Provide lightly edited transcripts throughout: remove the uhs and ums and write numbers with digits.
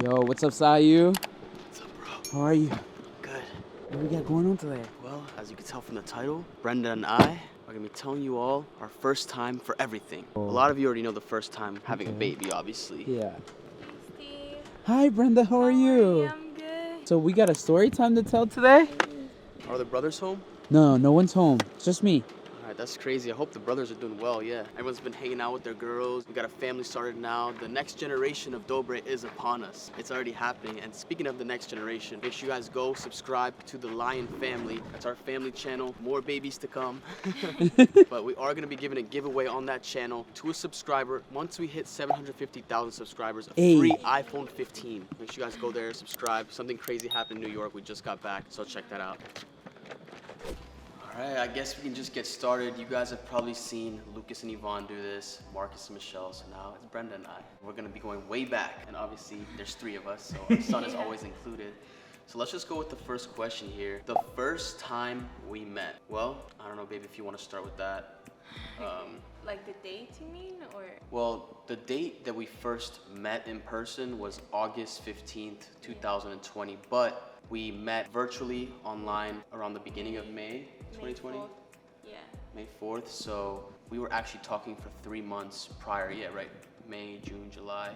Yo, what's up, Sayu? What's up, bro? How are you? Good. What we got going on today? Well, as you can tell from the title, Brenda and I are gonna be telling you all our first time for everything. A lot of you already know the first time having a baby, obviously. Yeah. Steve. Hi, Brenda. How are you? I'm good. So we got a story time to tell today? Are the brothers home? No one's home. It's just me. All right, that's crazy. I hope the brothers are doing well, yeah. Everyone's been hanging out with their girls. We got a family started now. The next generation of Dobre is upon us. It's already happening. And speaking of the next generation, make sure you guys go subscribe to the Lion Family. That's our family channel. More babies to come. But we are gonna be giving a giveaway on that channel to a subscriber. Once we hit 750,000 subscribers, a free iPhone 15. Make sure you guys go there, subscribe. Something crazy happened in New York. We just got back, so check that out. Alright, I guess we can just get started. You guys have probably seen Lucas and Yvonne do this, Marcus and Michelle, so now it's Brenda and I. We're gonna be going way back, and obviously there's 3 of us, so our son is always included. So let's just go with the first question here. The first time we met. Well, I don't know, baby, if you want to start with that. Like the date, you mean, or? Well, the date that we first met in person was August 15th, 2020, but we met virtually online around the beginning of May 2020. May 4th. Yeah. May 4th, so we were actually talking for 3 months prior, yeah, right? May, June, July.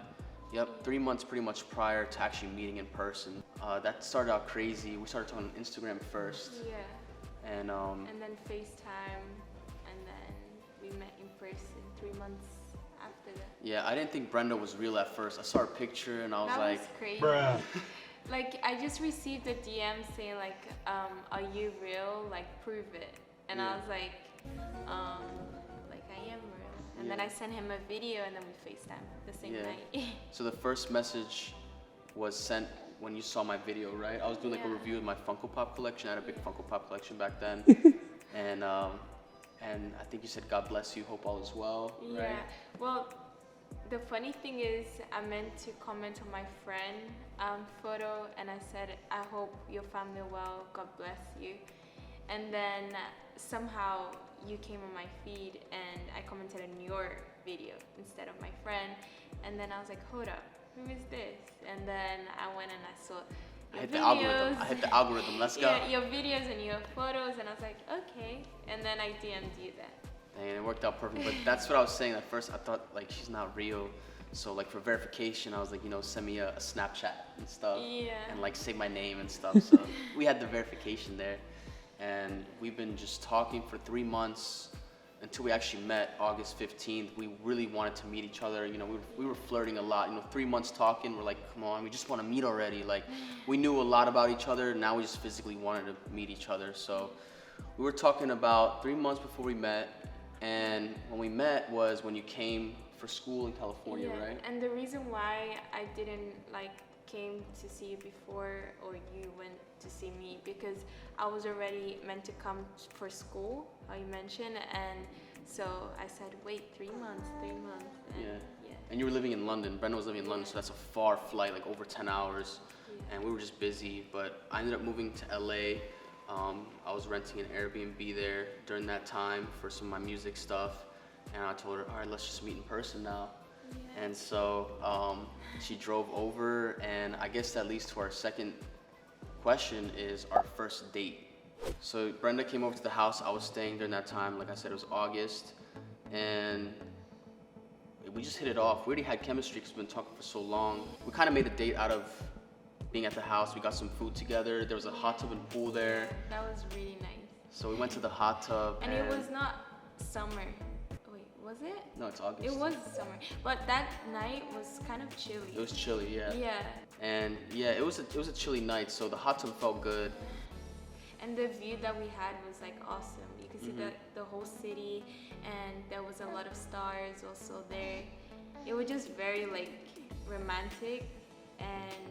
Yep, 3 months pretty much prior to actually meeting in person. That started out crazy. We started talking on Instagram first. Yeah. And then FaceTime, and then we met in person 3 months after that. yeah, I didn't think Brenda was real at first. I saw her picture and I was That like, was crazy. Bruh. Like, I just received a DM saying like, are you real? Like, prove it. And I was like I am real. And then I sent him a video, and then we FaceTime the same night. So the first message was sent when you saw my video, right? I was doing like a review of my Funko Pop collection. I had a big Funko Pop collection back then. And I think you said, God bless you, hope all is well, right? Yeah. Well, the funny thing is, I meant to comment on my friend photo, and I said, I hope your family well, God bless you. And then somehow you came on my feed, and I commented on your video instead of my friend. And then I was like, hold up, who is this? And then I went and I saw your videos. I hit the algorithm, let's go. Yeah, your videos and your photos, and I was like, okay. And then I DM'd you that. And it worked out perfect, but that's what I was saying. At first I thought like she's not real, so like for verification I was like, you know, send me a Snapchat and stuff. Yeah. And like say my name and stuff. So we had the verification there, and we've been just talking for 3 months until we actually met August 15th. We really wanted to meet each other. You know, we were flirting a lot. You know, 3 months talking, we're like, come on, we just want to meet already. Like, we knew a lot about each other. Now we just physically wanted to meet each other. So we were talking about 3 months before we met. And when we met was when you came for school in California, right? And the reason why I didn't came to see you before, or you went to see me, because I was already meant to come for school, how you mentioned, and so I said, wait, 3 months. And, yeah. And you were living in London. Brenda was living in London, so that's a far flight, like over 10 hours. Yeah. And we were just busy, but I ended up moving to LA. I was renting an Airbnb there during that time for some of my music stuff, and I told her, all right, let's just meet in person now. Yeah. And so she drove over, and I guess that leads to our second question, is our first date. So Brenda came over to the house. I was staying during that time. Like I said, it was August, and we just hit it off. We already had chemistry because we've been talking for so long. We kind of made a date out of being at the house. We got some food together. There was a hot tub and pool there. That was really nice. So we went to the hot tub. And it was not summer. Wait, was it? No, it's August. It was summer, but that night was kind of chilly. It was chilly, yeah. Yeah. And yeah, it was a chilly night, so the hot tub felt good. And the view that we had was like awesome. You could see the whole city, and there was a lot of stars also there. It was just very romantic, and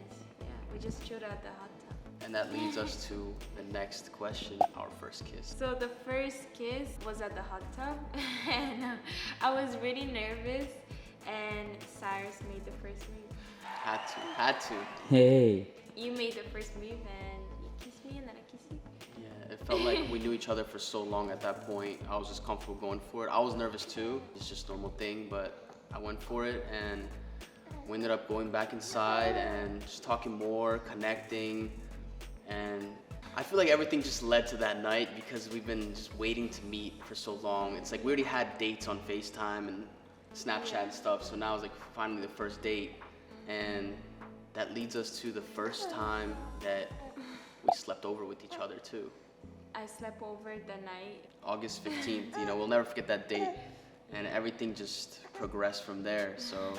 we just chilled at the hot tub. And that leads us to the next question, our first kiss. So the first kiss was at the hot tub, and I was really nervous, and Cyrus made the first move. Had to. Hey. You made the first move, and you kissed me, and then I kissed you. Yeah, it felt like we knew each other for so long at that point. I was just comfortable going for it. I was nervous too. It's just a normal thing, but I went for it, and We ended up going back inside and just talking more, connecting, and I feel like everything just led to that night because we've been just waiting to meet for so long. It's like we already had dates on FaceTime and Snapchat and stuff, so now it's like finally the first date, and that leads us to the first time that we slept over with each other too. I slept over the night. August 15th, we'll never forget that date, and everything just progressed from there. So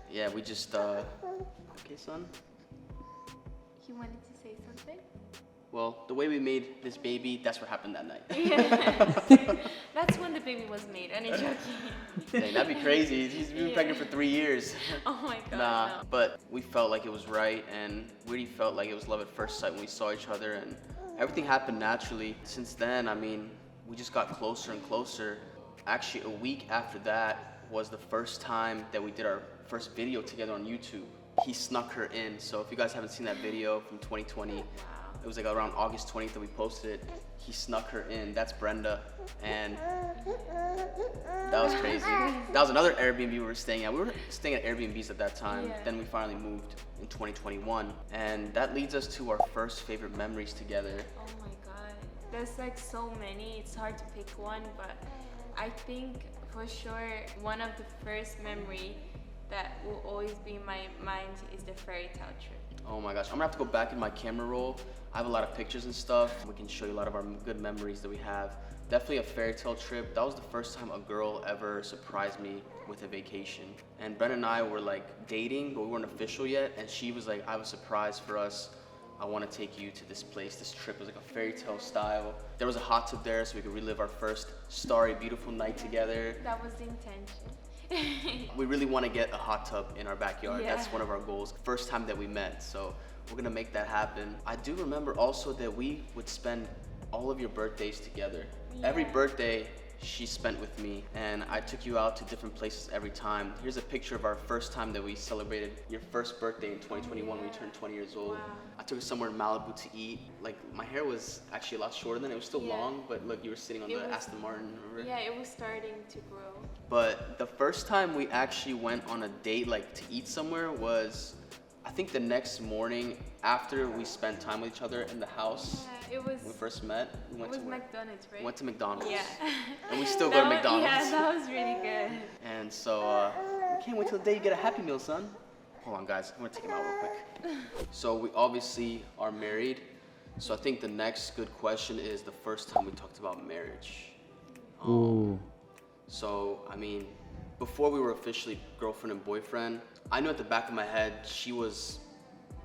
yeah, we just okay, son? You wanted to say something? Well, the way we made this baby, that's what happened that night. Yeah. That's when the baby was made. I'm joking. Dang, that'd be crazy. He's been pregnant for 3 years. Oh my god. Nah, No. but we felt like it was right, and we really felt like it was love at first sight when we saw each other, and everything happened naturally. Since then, I mean, we just got closer and closer. Actually, a week after that was the first time that we did our first video together on YouTube. He snuck her in, so if you guys haven't seen that video from 2020, it was like around August 20th that we posted it. He snuck her in. That's Brenda. And that was crazy. That was another Airbnb we were staying at. We were staying at Airbnbs at that time. Yeah. Then we finally moved in 2021. And that leads us to our first favorite memories together. Oh my god. There's like so many. It's hard to pick one, but I think for sure one of the first memory that will always be in my mind is the fairy tale trip. Oh my gosh, I'm gonna have to go back in my camera roll. I have a lot of pictures and stuff. We can show you a lot of our good memories that we have. Definitely a fairy tale trip. That was the first time a girl ever surprised me with a vacation. And Brenda and I were like dating, but we weren't official yet. And she was like, I have a surprise for us. I want to take you to this place. This trip was like a fairy tale style. There was a hot tub there so we could relive our first starry, beautiful night together. That was the intention. We really want to get a hot tub in our backyard. Yeah. That's one of our goals. First time that we met, so we're gonna make that happen. I do remember also that we would spend all of your birthdays together. Every Yeah. birthday she spent with me, and I took you out to different places every time. Here's a picture of our first time that we celebrated your first birthday in 2021 when you turned 20 years old. Wow. I took her somewhere in Malibu to eat. Like, my hair was actually a lot shorter than it was still Yeah. long, but look, you were sitting on It the was- Aston Martin, remember? Yeah, it was starting to grow. But the first time we actually went on a date, like to eat somewhere, was I think the next morning after we spent time with each other in the house. Yeah, it was. When we first met. We It went was to where? McDonald's, right? We went to McDonald's. Yeah. And we still go That to was- McDonald's. Yeah, that was really good. And so we can't wait till the day you get a Happy Meal, son. Hold on, guys. I'm gonna take him out real quick. So we obviously are married. So I think the next good question is the first time we talked about marriage. Ooh. So, I mean, before we were officially girlfriend and boyfriend, I knew at the back of my head she was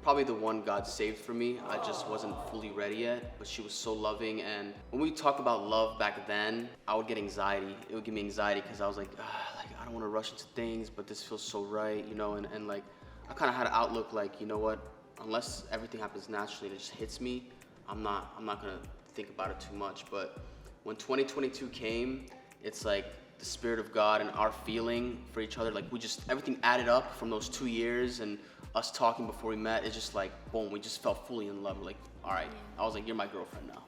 probably the one God saved for me. I just wasn't fully ready yet, but she was so loving. And when we talked about love back then, I would get anxiety. It would give me anxiety because I was like, I don't want to rush into things, but this feels so right, and like, I kind of had an outlook like, you know what, unless everything happens naturally and it just hits me, I'm not gonna think about it too much. But when 2022 came, it's like the Spirit of God and our feeling for each other, like everything added up from those 2 years and us talking before we met. It's just like, boom, we just felt fully in love. We're like, all right. I was like, you're my girlfriend now.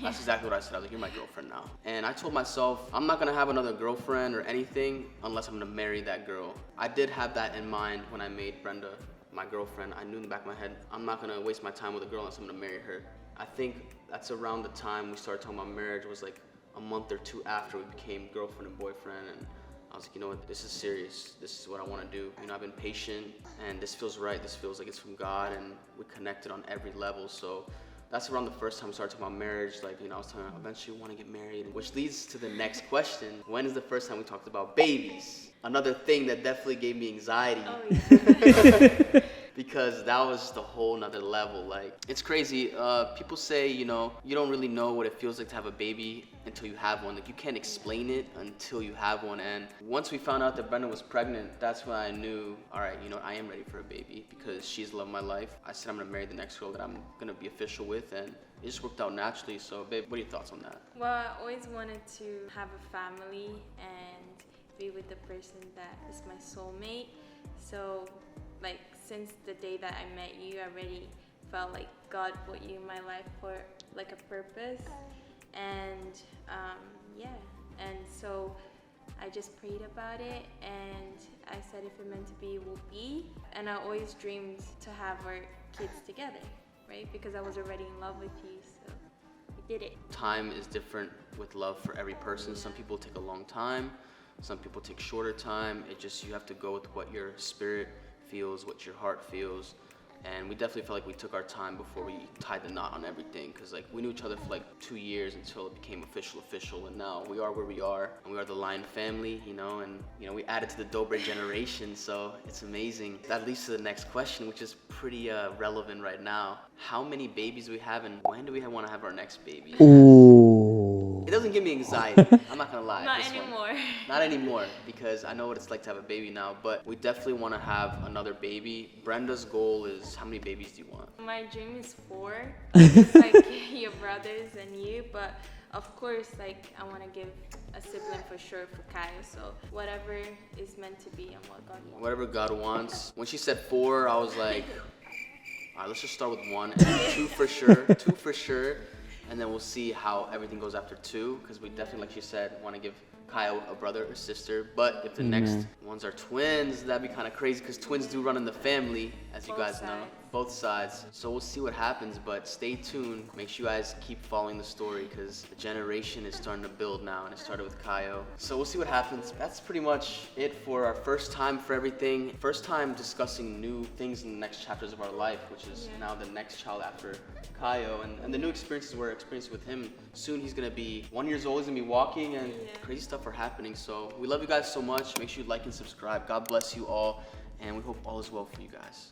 That's exactly what I said. I was like, you're my girlfriend now. And I told myself, I'm not gonna have another girlfriend or anything unless I'm gonna marry that girl. I did have that in mind when I made Brenda my girlfriend. I knew in the back of my head, I'm not gonna waste my time with a girl unless I'm gonna marry her. I think that's around the time we started talking about marriage. It was like a month or two after we became girlfriend and boyfriend, and I was like, you know what, this is serious. This is what I want to do. I've been patient, and this feels right. This feels like it's from God, and we connected on every level. So that's around the first time we started talking about marriage. Like, I was telling her, eventually we want to get married, which leads to the next question. When is the first time we talked about babies? Another thing that definitely gave me anxiety. Oh yeah. Because that was just a whole nother level. Like, it's crazy. People say, you don't really know what it feels like to have a baby until you have one. Like, you can't explain it until you have one. And once we found out that Brenda was pregnant, that's when I knew, all right, I am ready for a baby because she's the love of my life. I said I'm gonna marry the next girl that I'm gonna be official with, and it just worked out naturally. So, babe, what are your thoughts on that? Well, I always wanted to have a family and be with the person that is my soulmate. So, like, since the day that I met you, I already felt like God put you in my life for like a purpose. And yeah, and so I just prayed about it and I said if it meant to be, it will be. And I always dreamed to have our kids together, right? Because I was already in love with you, so we did it. Time is different with love for every person. Some people take a long time, some people take shorter time. It just, you have to go with what your spirit feels, what your heart feels. And we definitely felt like we took our time before we tied the knot on everything, because like we knew each other for like 2 years until it became official, and now we are where we are, and we are the Lion family, you know, and you know, we added to the Dobre generation, so it's amazing. That leads to the next question, which is pretty relevant right now. How many babies do we have, and when do we want to have our next baby? Ooh. It doesn't give me anxiety, I'm not gonna lie. Not this one. anymore. Not anymore, because I know what it's like to have a baby now, but we definitely want to have another baby. Brenda's goal is, how many babies do you want? My dream is 4, just like your brothers and you, but of course, like I want to give a sibling for sure for Kyle, so whatever is meant to be and what God wants. Whatever God wants. When she said 4, I was like, all right, let's just start with 1 and then 2 for sure, 2 for sure, and then we'll see how everything goes after 2, because we definitely, like she said, want to give Kyle a brother or sister. But if the next ones are twins, that'd be kind of crazy, because twins do run in the family, as you guys know. Both sides. So we'll see what happens, but stay tuned. Make sure you guys keep following the story, because the generation is starting to build now, and it started with Kaio. So we'll see what happens. That's pretty much it for our first time for everything. First time discussing new things in the next chapters of our life, which is now the next child after Kaio, and the new experiences we're experiencing with him. Soon he's gonna be 1 year old, he's gonna be walking, and crazy stuff are happening. So we love you guys so much. Make sure you like and subscribe. God bless you all, and we hope all is well for you guys.